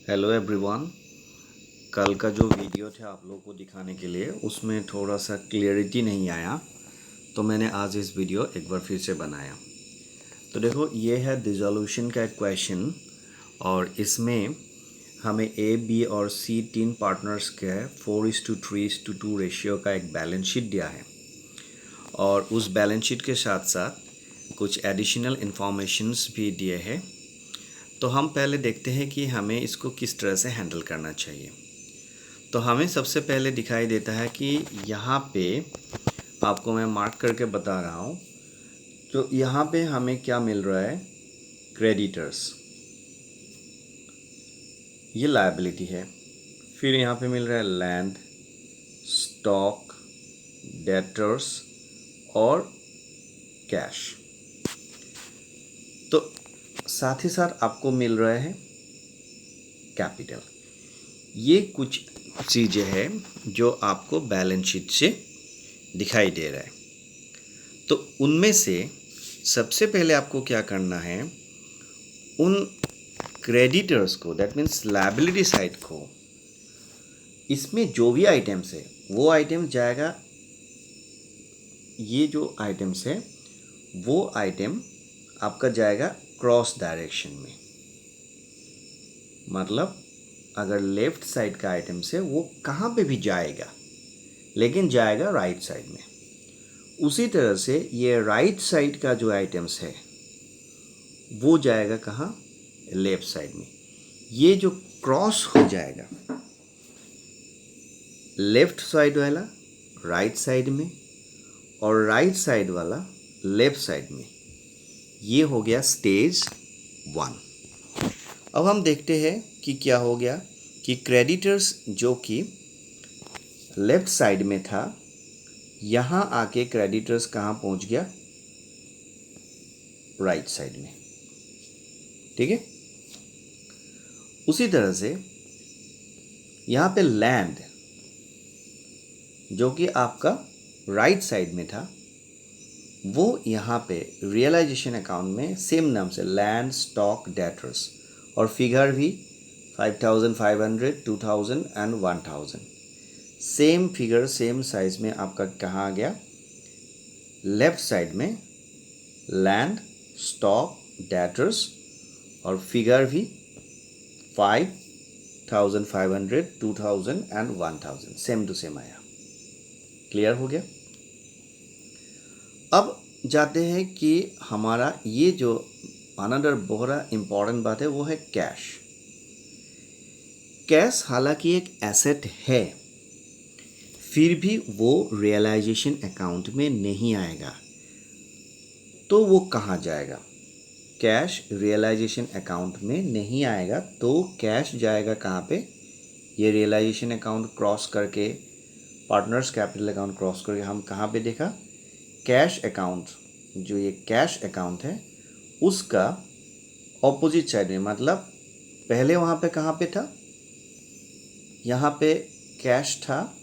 Hello everyone. कल का जो वीडियो था आप लोगों को दिखाने के लिए उसमें थोड़ा सा क्लियरिटी नहीं आया, तो मैंने आज इस वीडियो एक बार फिर से बनाया। तो देखो, ये है डिसोल्यूशन का एक क्वेश्चन और इसमें हमें ए बी और सी तीन पार्टनर्स के 4:3:2 रेशियो का एक बैलेंस शीट दिया है और उस बैलेंस शीट के साथ साथ कुछ एडिशनल इंफॉर्मेशंस भी दिए हैं। तो हम पहले देखते हैं कि हमें इसको किस तरह से हैंडल करना चाहिए। तो हमें सबसे पहले दिखाई देता है कि यहाँ पे आपको मैं मार्क करके बता रहा हूँ। तो यहाँ पे हमें क्या मिल रहा है, क्रेडिटर्स, ये लायबिलिटी है। फिर यहाँ पे मिल रहा है लैंड, स्टॉक, डेटर्स और कैश। तो साथ ही साथ आपको मिल रहा है कैपिटल। ये कुछ चीज़ें हैं जो आपको बैलेंस शीट से दिखाई दे रहा है। तो उनमें से सबसे पहले आपको क्या करना है, उन क्रेडिटर्स को, दैट मीन्स लायबिलिटी साइड को, इसमें जो भी आइटम्स है वो आइटम जाएगा, ये जो आइटम्स है वो आइटम आपका जाएगा क्रॉस डायरेक्शन में। मतलब अगर लेफ्ट साइड का आइटम्स है वो कहाँ पे भी जाएगा, लेकिन जाएगा राइट साइड में। उसी तरह से ये राइट साइड का जो आइटम्स है वो जाएगा कहाँ, लेफ्ट साइड में। ये जो क्रॉस हो जाएगा, लेफ्ट साइड वाला राइट साइड में और राइट साइड वाला लेफ्ट साइड में, ये हो गया स्टेज 1। अब हम देखते हैं कि क्या हो गया कि क्रेडिटर्स जो कि लेफ्ट साइड में था, यहाँ आके क्रेडिटर्स कहाँ पहुँच गया, राइट साइड में। ठीक है। उसी तरह से यहाँ पे लैंड जो कि आपका राइट साइड में था, वो यहाँ पे रियलाइजेशन अकाउंट में सेम नाम से लैंड, स्टॉक, डेटर्स और फिगर भी 5,500, 2,000 and 1,000, same figure same size में आपका कहाँ आ गया, लेफ्ट साइड में लैंड, स्टॉक, डेटर्स और फिगर भी 5,500, 2,000 एंड 1,000 सेम टू सेम आया। क्लियर हो गया। अब जाते हैं कि हमारा ये जो अनदर बहुत इम्पॉर्टेंट बात है वो है कैश। कैश हालांकि एक एसेट है, फिर भी वो रियलाइजेशन अकाउंट में नहीं आएगा। तो वो कहाँ जाएगा, कैश रियलाइजेशन अकाउंट में नहीं आएगा, तो कैश जाएगा कहाँ पे, ये रियलाइजेशन अकाउंट क्रॉस करके, पार्टनर्स कैपिटल अकाउंट क्रॉस करके हम कहाँ पे देखा, कैश अकाउंट, जो ये कैश अकाउंट है उसका ऑपोजिट साइड में। मतलब पहले वहाँ पे कहाँ पे था, यहाँ पे कैश था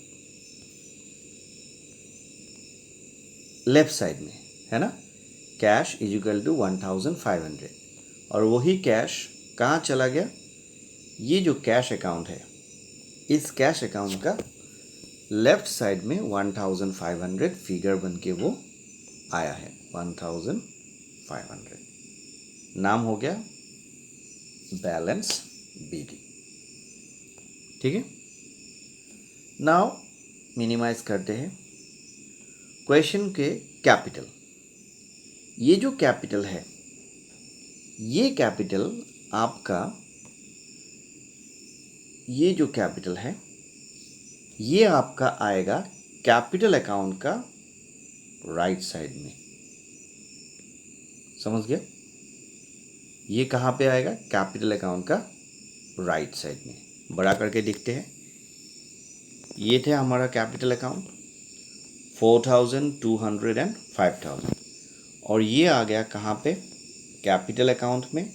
लेफ्ट साइड में, है ना, कैश इज इक्वल टू 1,500, और वही कैश कहाँ चला गया, ये जो कैश अकाउंट है इस कैश अकाउंट का लेफ्ट साइड में 1,500 फिगर बन के वो आया है, 1,500। नाम हो गया बैलेंस बीडी। ठीक है। नाउ मिनिमाइज करते हैं क्वेश्चन के कैपिटल। ये जो कैपिटल है, ये कैपिटल आपका, ये जो कैपिटल है ये आपका आएगा कैपिटल अकाउंट का राइट साइड में। समझ गया, ये कहाँ पे आएगा, कैपिटल अकाउंट का राइट साइड में। बड़ा करके दिखते हैं, ये थे हमारा कैपिटल अकाउंट 4,000, 200 एंड 5,000, और ये आ गया कहाँ पे, कैपिटल अकाउंट में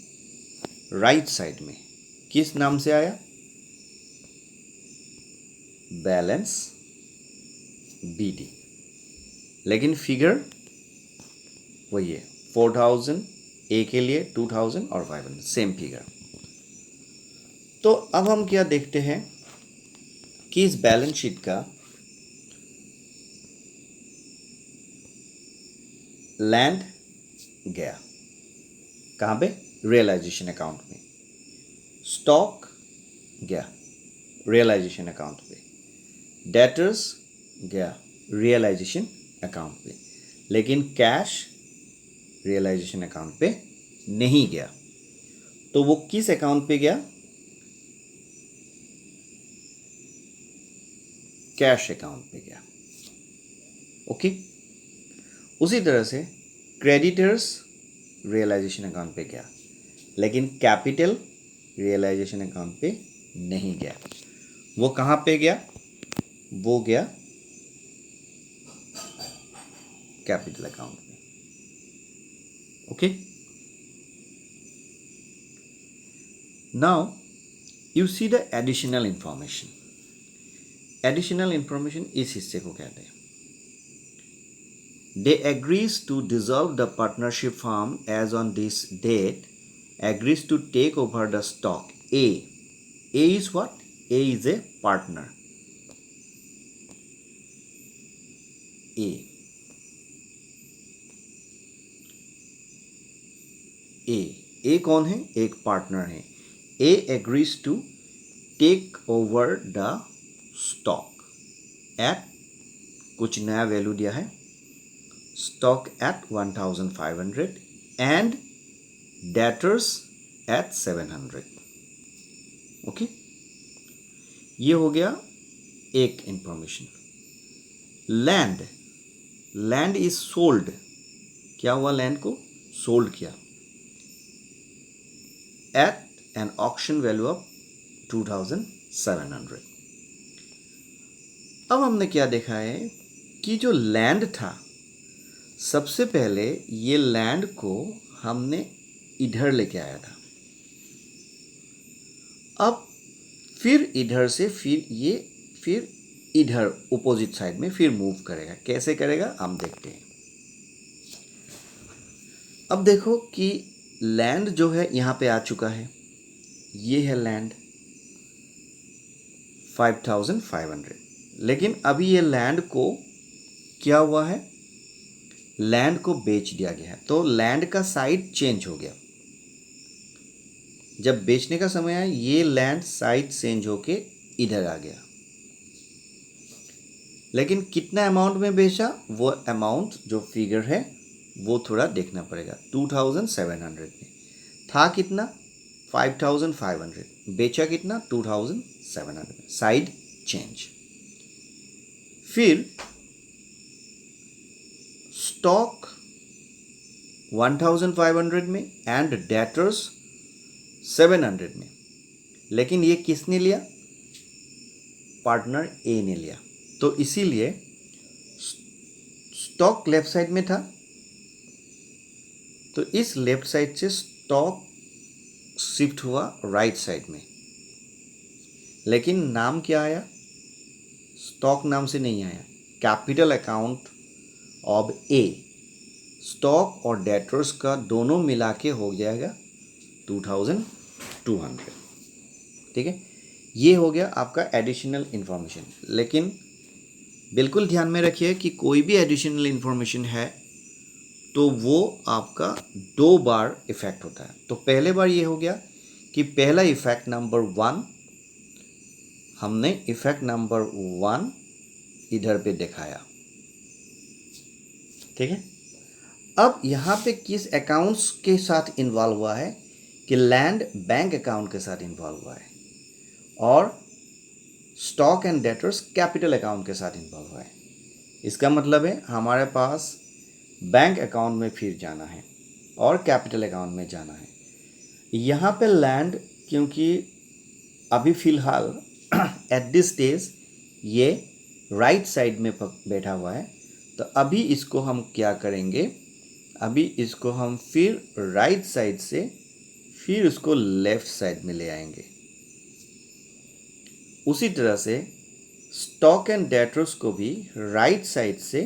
राइट साइड में। किस नाम से आया, बैलेंस बीडी, लेकिन फिगर वही है, 4,000 ए के लिए, 2,000 और 500 सेम फिगर। तो अब हम क्या देखते हैं कि इस बैलेंस शीट का लैंड गया कहाँ पे, रियलाइजेशन अकाउंट में। स्टॉक गया रियलाइजेशन अकाउंट पे। डेटर्स गया रियलाइजेशन अकाउंट पे। लेकिन कैश रियलाइजेशन अकाउंट पे नहीं गया। तो वो किस अकाउंट पे गया, कैश अकाउंट पे गया। ओके। उसी तरह से क्रेडिटर्स रियलाइजेशन अकाउंट पे गया, लेकिन कैपिटल रियलाइजेशन अकाउंट पे नहीं गया। वो कहाँ पे गया, वो गया कैपिटल अकाउंट में। Okay. Now you see the additional information. Additional information इस हिस्से को कहते हैं। They agrees to dissolve the partnership firm as on this date, agrees to take over the stock. A. A is what? A is a partner. A. A. A कौन है, एक partner है। A agrees to take over the stock at, कुछ नया value दिया है, stock at 1500 and debtors at 700। Okay. ये हो गया एक information. Land, land is sold. क्या हुआ, लैंड को सोल्ड किया at an auction value of 2700। अब हमने क्या देखा है कि जो लैंड था, सबसे पहले ये लैंड को हमने इधर लेके आया था। अब फिर इधर से फिर इधर अपोजिट साइड में फिर मूव करेगा। कैसे करेगा हम देखते हैं। अब देखो कि लैंड जो है यहाँ पे आ चुका है। ये है लैंड 5500। लेकिन अभी ये लैंड को क्या हुआ है, लैंड को बेच दिया गया है। तो लैंड का साइड चेंज हो गया। जब बेचने का समय आया, ये लैंड साइड चेंज होके इधर आ गया। लेकिन कितना अमाउंट में बेचा, वो अमाउंट जो फिगर है वो थोड़ा देखना पड़ेगा। 2700 में था कितना, 5500। बेचा कितना, 2700। Side change. फिर स्टॉक 1500 में एंड डेटर्स 700 में। लेकिन ये किसने लिया, पार्टनर ए ने लिया। तो इसीलिए स्टॉक लेफ्ट साइड में था, तो इस लेफ्ट साइड से स्टॉक शिफ्ट हुआ राइट साइड में। लेकिन नाम क्या आया, स्टॉक नाम से नहीं आया, capital account of A. Stock और डेटर्स का दोनों मिला के हो जाएगा 2200। ठीक है, ये हो गया आपका एडिशनल इंफॉर्मेशन। लेकिन बिल्कुल ध्यान में रखिए कि कोई भी एडिशनल इंफॉर्मेशन है तो वो आपका 2 बार इफेक्ट होता है। तो पहले बार ये हो गया कि पहला इफेक्ट नंबर 1, हमने इफेक्ट नंबर 1 इधर पे दिखाया। ठीक है। अब यहाँ पे किस अकाउंट्स के साथ इन्वॉल्व हुआ है कि लैंड बैंक अकाउंट के साथ इन्वॉल्व हुआ है और stock and debtors capital account के साथ इन्वॉल्व हुआ है। इसका मतलब है हमारे पास बैंक अकाउंट में फिर जाना है और कैपिटल अकाउंट में जाना है। यहाँ पे लैंड, क्योंकि अभी फ़िलहाल एट दिस स्टेज ये राइट साइड में बैठा हुआ है, तो अभी इसको हम क्या करेंगे, अभी इसको हम फिर राइट साइड से फिर उसको लेफ़्ट साइड में ले आएंगे। उसी तरह से स्टॉक एंड डेटर्स को भी राइट साइड से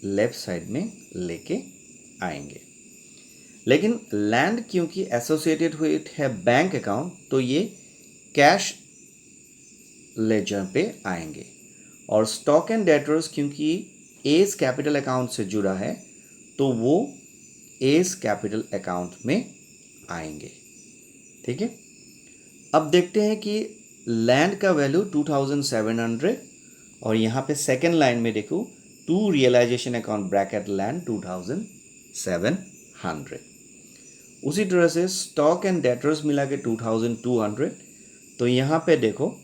लेफ्ट साइड में लेके आएंगे। लेकिन लैंड क्योंकि एसोसिएटेड विथ है बैंक अकाउंट, तो ये कैश लेजर पे आएंगे। और स्टॉक एंड डेटर्स क्योंकि एज कैपिटल अकाउंट से जुड़ा है, तो वो एज कैपिटल अकाउंट में आएंगे। ठीक है, अब देखते हैं कि लैंड का वैल्यू 2700 और यहाँ पे सेकेंड लाइन में देखो to realization account bracket land 2700। उसी तरह से स्टॉक एंड डेटर्स मिला के 2200। तो यहाँ पे देखो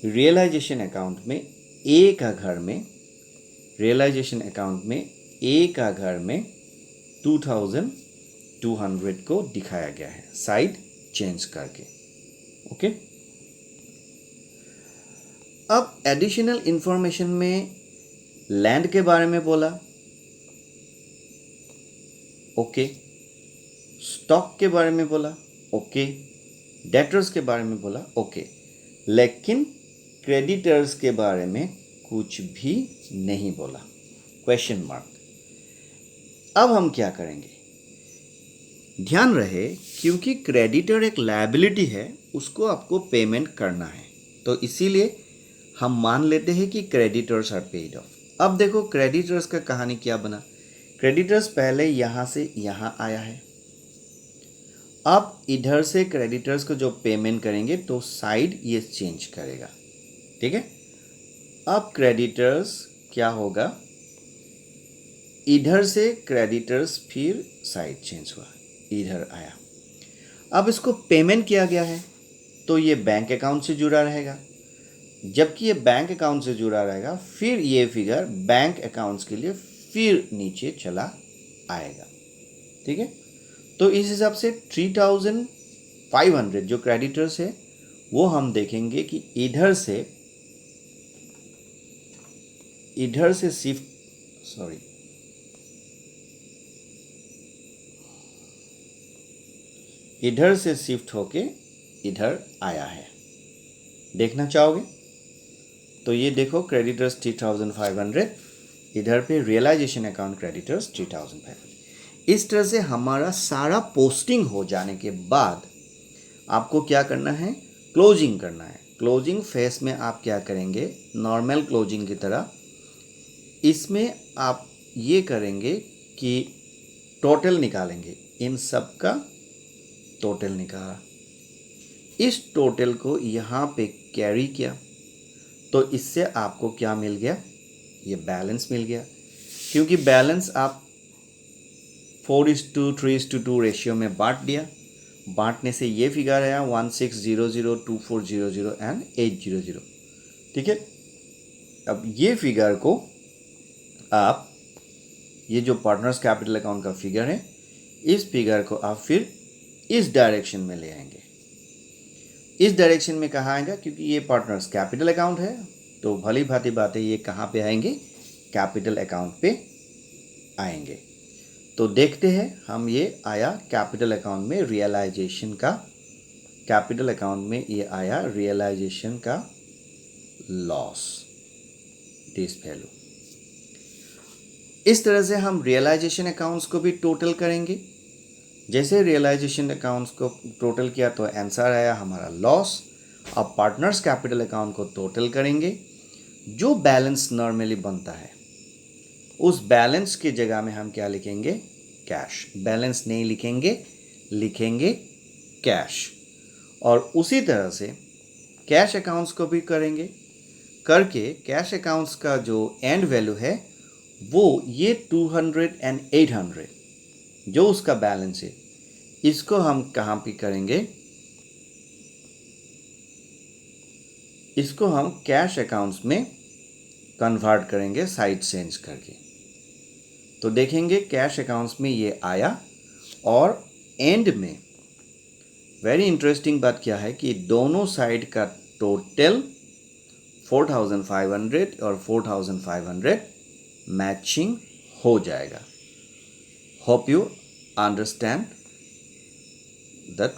रियलाइजेशन अकाउंट में ए का घर में, रियलाइजेशन अकाउंट में ए का घर में 2200 को दिखाया गया है साइड चेंज करके। ओके, अब एडिशनल इंफॉर्मेशन में लैंड के बारे में बोला, ओके, स्टॉक के बारे में बोला, ओके, डेटर्स के बारे में बोला, ओके, लेकिन क्रेडिटर्स के बारे में कुछ भी नहीं बोला, क्वेश्चन मार्क। अब हम क्या करेंगे, ध्यान रहे क्योंकि क्रेडिटर एक लायबिलिटी है, उसको आपको पेमेंट करना है, तो इसीलिए हम मान लेते हैं कि क्रेडिटर्स आर पेड ऑफ। अब देखो क्रेडिटर्स का कहानी क्या बना, क्रेडिटर्स पहले यहाँ से यहाँ आया है, अब इधर से क्रेडिटर्स को जो पेमेंट करेंगे तो साइड ये चेंज करेगा। ठीक है, अब क्रेडिटर्स क्या होगा, इधर से क्रेडिटर्स फिर साइड चेंज हुआ, इधर आया। अब इसको पेमेंट किया गया है तो ये बैंक अकाउंट से जुड़ा रहेगा, जबकि ये बैंक अकाउंट से जुड़ा रहेगा फिर ये फिगर बैंक अकाउंट्स के लिए फिर नीचे चला आएगा। ठीक है, तो इस हिसाब से 3500 जो क्रेडिटर्स है वो हम देखेंगे कि इधर से शिफ्ट इधर से शिफ्ट होके इधर आया है। देखना चाहोगे तो ये देखो क्रेडिटर्स 3500, इधर पे रियलाइजेशन अकाउंट क्रेडिटर्स 3500। इस तरह से हमारा सारा पोस्टिंग हो जाने के बाद आपको क्या करना है, क्लोजिंग करना है। क्लोजिंग फेस में आप क्या करेंगे, नॉर्मल क्लोजिंग की तरह इसमें आप ये करेंगे कि टोटल निकालेंगे, इन सब का टोटल निकाला, इस टोटल को यहाँ पे कैरी किया, तो इससे आपको क्या मिल गया, ये बैलेंस मिल गया। क्योंकि बैलेंस आप 4:3:2 रेशियो में बांट दिया, बांटने से ये फिगर आया 1600, 2400 एंड 800। ठीक है, अब ये फिगर को आप, ये जो पार्टनर्स कैपिटल अकाउंट का फिगर है, इस फिगर को आप फिर इस डायरेक्शन में ले आएंगे। इस डायरेक्शन में कहाँ आएगा, क्योंकि ये पार्टनर्स कैपिटल अकाउंट है, तो भली भांति बातें ये कहाँ पे आएंगे, कैपिटल अकाउंट पे आएंगे। तो देखते हैं हम, ये आया कैपिटल अकाउंट में रियलाइजेशन का, कैपिटल अकाउंट में ये आया रियलाइजेशन का लॉस, दिस वैल्यू। इस तरह से हम रियलाइजेशन अकाउंट्स को भी टोटल करेंगे। जैसे रियलाइजेशन अकाउंट्स को टोटल किया तो आंसर आया हमारा लॉस। अब पार्टनर्स कैपिटल अकाउंट को टोटल करेंगे, जो बैलेंस नॉर्मली बनता है उस बैलेंस की जगह में हम क्या लिखेंगे, कैश। बैलेंस नहीं लिखेंगे, लिखेंगे कैश। और उसी तरह से कैश अकाउंट्स को भी करेंगे, करके कैश अकाउंट्स का जो एंड वैल्यू है वो ये 200 एंड 800 जो उसका बैलेंस है, इसको हम कहाँ पे करेंगे, इसको हम कैश अकाउंट्स में कन्वर्ट करेंगे साइड चेंज करके। तो देखेंगे कैश अकाउंट्स में ये आया, और एंड में वेरी इंटरेस्टिंग बात क्या है कि दोनों साइड का टोटल 4500 और 4500 मैचिंग हो जाएगा। Hope you understand that